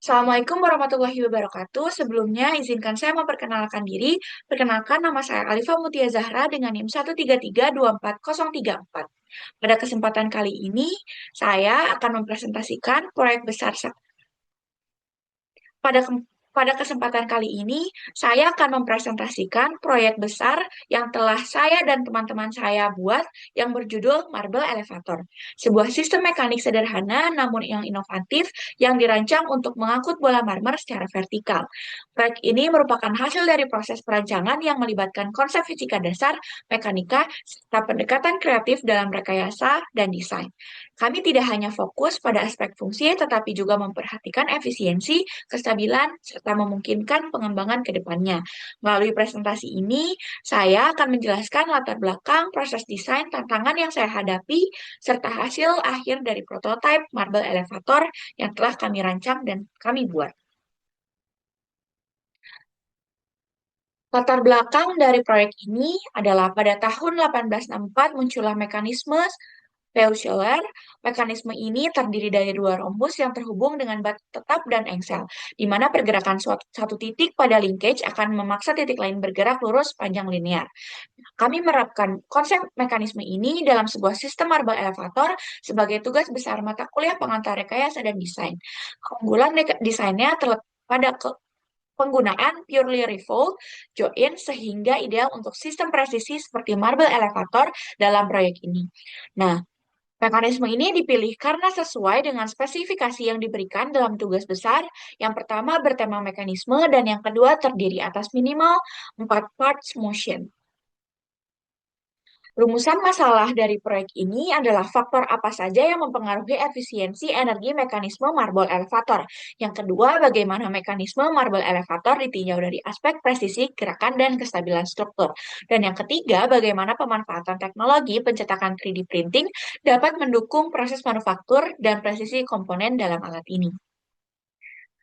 Assalamualaikum warahmatullahi wabarakatuh. Sebelumnya, izinkan saya memperkenalkan diri. Perkenalkan, nama saya Alifa Mutia Zahra dengan NIM 133244034. Pada kesempatan kali ini, saya akan mempresentasikan proyek besar pada pada kesempatan kali ini, saya akan mempresentasikan proyek besar yang telah saya dan teman-teman saya buat yang berjudul Marble Elevator. Sebuah sistem mekanik sederhana namun yang inovatif yang dirancang untuk mengangkut bola marmer secara vertikal. Proyek ini merupakan hasil dari proses perancangan yang melibatkan konsep fisika dasar, mekanika, serta pendekatan kreatif dalam rekayasa dan desain. Kami tidak hanya fokus pada aspek fungsi, tetapi juga memperhatikan efisiensi, kestabilan, serta memungkinkan pengembangan ke depannya. Melalui presentasi ini, saya akan menjelaskan latar belakang, proses desain, tantangan yang saya hadapi, serta hasil akhir dari prototipe Marble Elevator yang telah kami rancang dan kami buat. Latar belakang dari proyek ini adalah pada tahun 1864 muncullah mekanisme Peaucelert. Mekanisme ini terdiri dari dua rhombus yang terhubung dengan batu tetap dan engsel, di mana pergerakan satu titik pada linkage akan memaksa titik lain bergerak lurus panjang linear. Kami menerapkan konsep mekanisme ini dalam sebuah sistem marble elevator sebagai tugas besar mata kuliah pengantar rekayasa dan desain. Keunggulan desainnya terletak pada penggunaan purely revolved join sehingga ideal untuk sistem presisi seperti marble elevator dalam proyek ini. Nah, mekanisme ini dipilih karena sesuai dengan spesifikasi yang diberikan dalam tugas besar. Yang pertama bertema mekanisme dan yang kedua terdiri atas minimal 4 parts motion. Rumusan masalah dari proyek ini adalah faktor apa saja yang mempengaruhi efisiensi energi mekanisme marble elevator. Yang kedua, bagaimana mekanisme marble elevator ditinjau dari aspek presisi, gerakan, dan kestabilan struktur. Dan yang ketiga, bagaimana pemanfaatan teknologi pencetakan 3D printing dapat mendukung proses manufaktur dan presisi komponen dalam alat ini.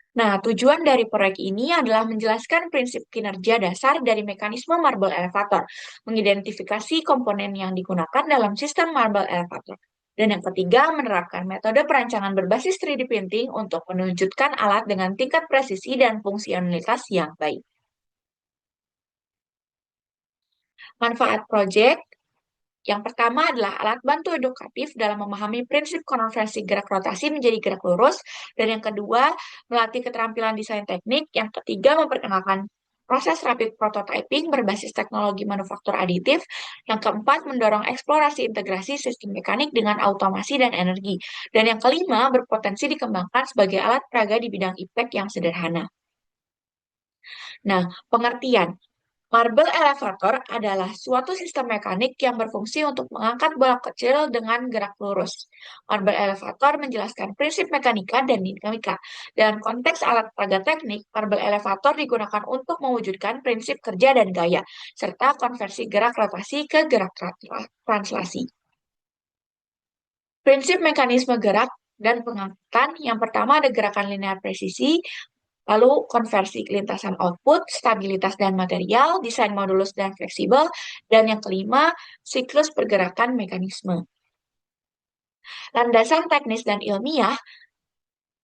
Nah, tujuan dari proyek ini adalah menjelaskan prinsip kinerja dasar dari mekanisme marble elevator, mengidentifikasi komponen yang digunakan dalam sistem marble elevator. Dan yang ketiga, menerapkan metode perancangan berbasis 3D printing untuk menunjukkan alat dengan tingkat presisi dan fungsionalitas yang baik. Manfaat proyek yang pertama adalah alat bantu edukatif dalam memahami prinsip konversi gerak rotasi menjadi gerak lurus. Dan yang kedua, melatih keterampilan desain teknik. Yang ketiga, memperkenalkan proses rapid prototyping berbasis teknologi manufaktur aditif. Yang keempat, mendorong eksplorasi integrasi sistem mekanik dengan automasi dan energi. Dan yang kelima, berpotensi dikembangkan sebagai alat peraga di bidang impact yang sederhana. Nah, pengertian. Marble elevator adalah suatu sistem mekanik yang berfungsi untuk mengangkat bola kecil dengan gerak lurus. Marble elevator menjelaskan prinsip mekanika dan dinamika. Dalam konteks alat peraga teknik, marble elevator digunakan untuk mewujudkan prinsip kerja dan gaya, serta konversi gerak rotasi ke gerak translasi. Prinsip mekanisme gerak dan pengangkatan yang pertama ada gerakan linear presisi, lalu konversi lintasan output, stabilitas dan material, desain modulus dan fleksibel, dan yang kelima, siklus pergerakan mekanisme. Landasan teknis dan ilmiah,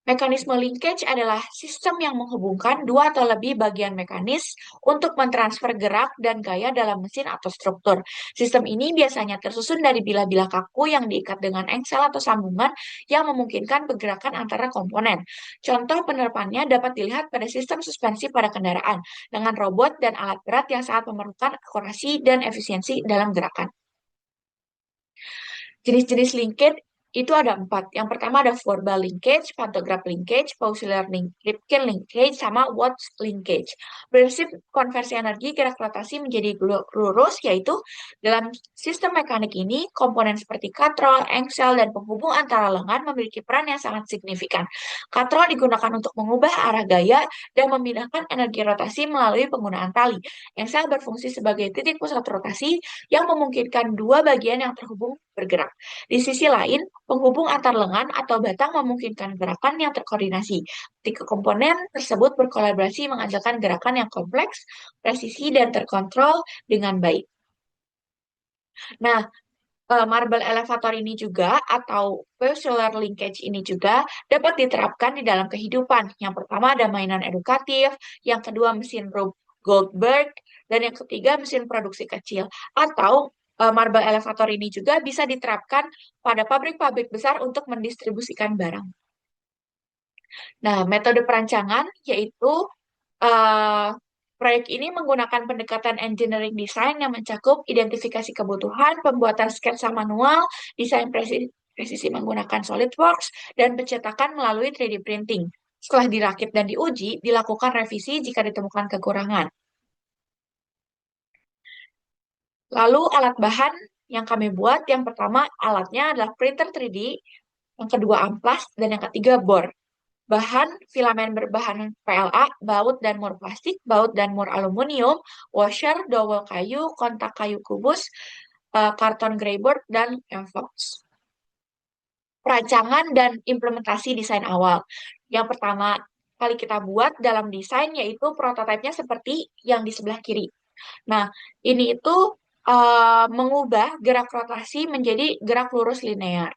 mekanisme linkage adalah sistem yang menghubungkan dua atau lebih bagian mekanis untuk mentransfer gerak dan gaya dalam mesin atau struktur. Sistem ini biasanya tersusun dari bilah-bilah kaku yang diikat dengan engsel atau sambungan yang memungkinkan pergerakan antara komponen. Contoh penerapannya dapat dilihat pada sistem suspensi pada kendaraan dengan robot dan alat berat yang sangat memerlukan akurasi dan efisiensi dalam gerakan. Jenis-jenis linkage itu ada 4. Yang pertama ada verbal linkage, pantograph linkage, Peaucelert Ripken linkage, sama Watts linkage. Prinsip konversi energi gerak rotasi menjadi lurus, yaitu dalam sistem mekanik ini, komponen seperti katrol, engsel, dan penghubung antara lengan memiliki peran yang sangat signifikan. Katrol digunakan untuk mengubah arah gaya dan memindahkan energi rotasi melalui penggunaan tali. Engsel berfungsi sebagai titik pusat rotasi yang memungkinkan dua bagian yang terhubung bergerak. Di sisi lain, penghubung antar lengan atau batang memungkinkan gerakan yang terkoordinasi. Ketika komponen tersebut berkolaborasi menghasilkan gerakan yang kompleks, presisi, dan terkontrol dengan baik. Nah, marble elevator ini juga atau peculiar linkage ini juga dapat diterapkan di dalam kehidupan. Yang pertama ada mainan edukatif, yang kedua mesin Rube Goldberg, dan yang ketiga mesin produksi kecil. Atau marble elevator ini juga bisa diterapkan pada pabrik-pabrik besar untuk mendistribusikan barang. Nah, metode perancangan yaitu eh, proyek ini menggunakan pendekatan engineering design yang mencakup identifikasi kebutuhan, pembuatan sketsa manual, desain presisi menggunakan SolidWorks, dan pencetakan melalui 3D printing. Setelah dirakit dan diuji, dilakukan revisi jika ditemukan kekurangan. Lalu alat bahan yang kami buat, yang pertama alatnya adalah printer 3D, yang kedua amplas, dan yang ketiga bor. Bahan filamen berbahan PLA, baut dan mur plastik, baut dan mur aluminium, washer, dowel kayu, kontak kayu kubus, karton greyboard, dan envelopes. Perancangan dan implementasi desain awal. Yang pertama kali kita buat dalam desain yaitu prototipenya seperti yang di sebelah kiri. Nah, ini itu mengubah gerak rotasi menjadi gerak lurus linear.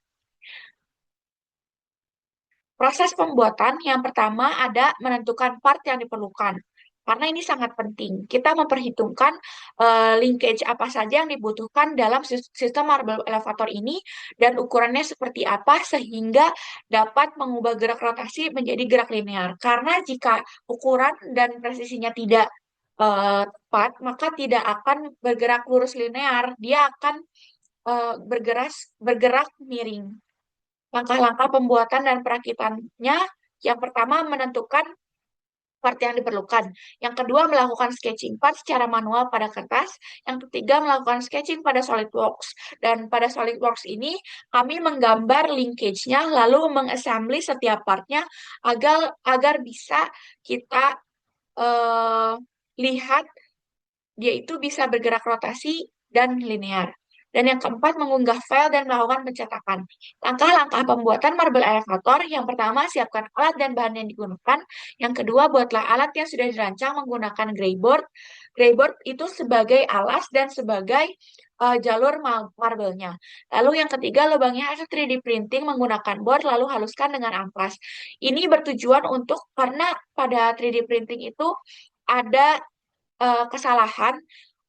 Proses pembuatan yang pertama ada menentukan part yang diperlukan. Karena ini sangat penting. Kita memperhitungkan linkage apa saja yang dibutuhkan dalam sistem marble elevator ini dan ukurannya seperti apa sehingga dapat mengubah gerak rotasi menjadi gerak linear. Karena jika ukuran dan presisinya tidak tepat, maka tidak akan bergerak lurus linear. Dia akan bergerak miring. Langkah-langkah pembuatan dan perakitannya, yang pertama menentukan part yang diperlukan. Yang kedua melakukan sketching part secara manual pada kertas. Yang ketiga melakukan sketching pada SolidWorks. Dan pada SolidWorks ini kami menggambar linkage-nya lalu mengassembly setiap partnya agar bisa kita eh, lihat dia itu bisa bergerak rotasi dan linear. Dan yang keempat, mengunggah file dan melakukan pencetakan. Langkah-langkah pembuatan marble elevator, yang pertama, siapkan alat dan bahan yang digunakan. Yang kedua, buatlah alat yang sudah dirancang menggunakan greyboard. Greyboard itu sebagai alas dan sebagai jalur marble-nya. Lalu yang ketiga, lubangnya hasil 3D printing menggunakan board, lalu haluskan dengan amplas. Ini bertujuan untuk, karena pada 3D printing itu ada kesalahan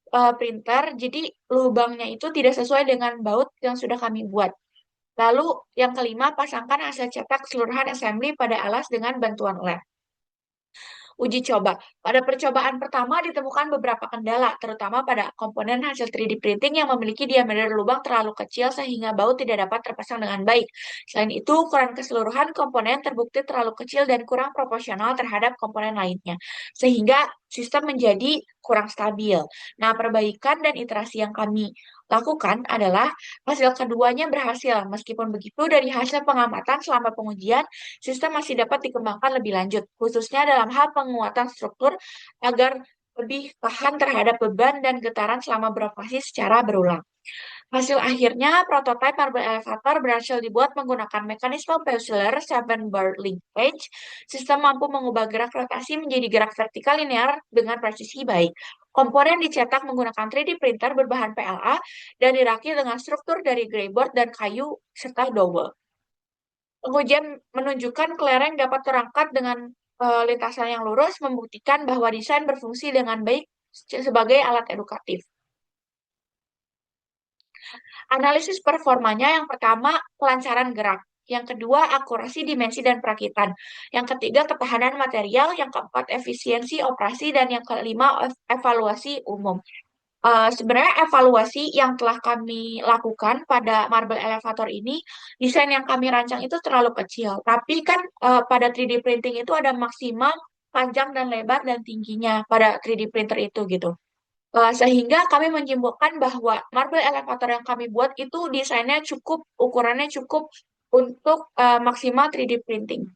printer, jadi lubangnya itu tidak sesuai dengan baut yang sudah kami buat. Lalu yang kelima, pasangkan hasil cetak keseluruhan assembly pada alas dengan bantuan led. Uji coba. Pada percobaan pertama ditemukan beberapa kendala, terutama pada komponen hasil 3D printing yang memiliki diameter lubang terlalu kecil sehingga baut tidak dapat terpasang dengan baik. Selain itu, ukuran keseluruhan komponen terbukti terlalu kecil dan kurang proporsional terhadap komponen lainnya, sehingga sistem menjadi kurang stabil. Nah, perbaikan dan iterasi yang kami lakukan adalah hasil keduanya berhasil. Meskipun begitu, dari hasil pengamatan selama pengujian, sistem masih dapat dikembangkan lebih lanjut, khususnya dalam hal penguatan struktur agar lebih tahan terhadap beban dan getaran selama beroperasi secara berulang. Hasil akhirnya, prototipe marble elevator berhasil dibuat menggunakan mekanisme Peusler 7-bar linkage. Sistem mampu mengubah gerak rotasi menjadi gerak vertikal linear dengan presisi baik. Komponen dicetak menggunakan 3D printer berbahan PLA dan dirakit dengan struktur dari greyboard dan kayu serta dowel. Pengujian menunjukkan kelereng dapat terangkat dengan lintasan yang lurus, membuktikan bahwa desain berfungsi dengan baik sebagai alat edukatif. Analisis performanya yang pertama, kelancaran gerak. Yang kedua, akurasi dimensi dan perakitan. Yang ketiga, ketahanan material. Yang keempat, efisiensi operasi. Dan yang kelima, evaluasi umum. Sebenarnya evaluasi yang telah kami lakukan pada marble elevator ini, desain yang kami rancang itu terlalu kecil. Tapi kan pada 3D printing itu ada maksimal panjang dan lebar dan tingginya pada 3D printer itu gitu. Sehingga kami menyimpulkan bahwa marble elevator yang kami buat itu desainnya cukup, ukurannya cukup untuk maksimal 3D printing.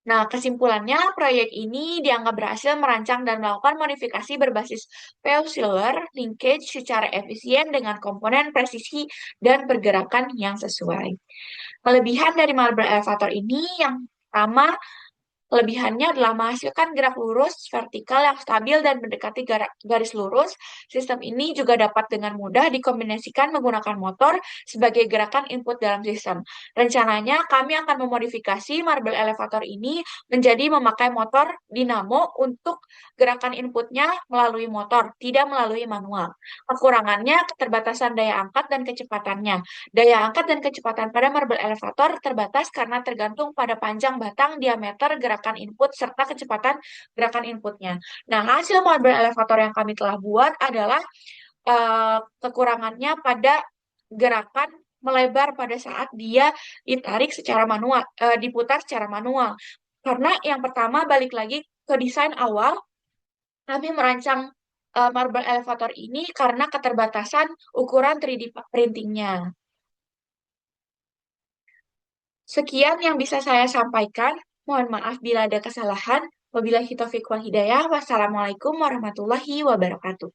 Nah, kesimpulannya, proyek ini dianggap berhasil merancang dan melakukan modifikasi berbasis Peauceller linkage secara efisien dengan komponen presisi dan pergerakan yang sesuai. Kelebihan dari marble elevator ini yang pertama, Kelebihannya adalah menghasilkan gerak lurus, vertikal yang stabil dan mendekati garis lurus. Sistem ini juga dapat dengan mudah dikombinasikan menggunakan motor sebagai gerakan input dalam sistem. Rencananya, kami akan memodifikasi marble elevator ini menjadi memakai motor dinamo untuk gerakan inputnya melalui motor, tidak melalui manual. Kekurangannya, keterbatasan daya angkat dan kecepatannya. Daya angkat dan kecepatan pada marble elevator terbatas karena tergantung pada panjang batang, diameter, gerakan input, serta kecepatan gerakan inputnya. Nah, hasil marble elevator yang kami telah buat adalah kekurangannya pada gerakan melebar pada saat dia ditarik secara manual, diputar secara manual. Karena yang pertama balik lagi ke desain awal, kami merancang marble elevator ini karena keterbatasan ukuran 3D printingnya. Sekian yang bisa saya sampaikan. Mohon maaf bila ada kesalahan. Wabillahi taufiq wal hidayah. Wassalamualaikum warahmatullahi wabarakatuh.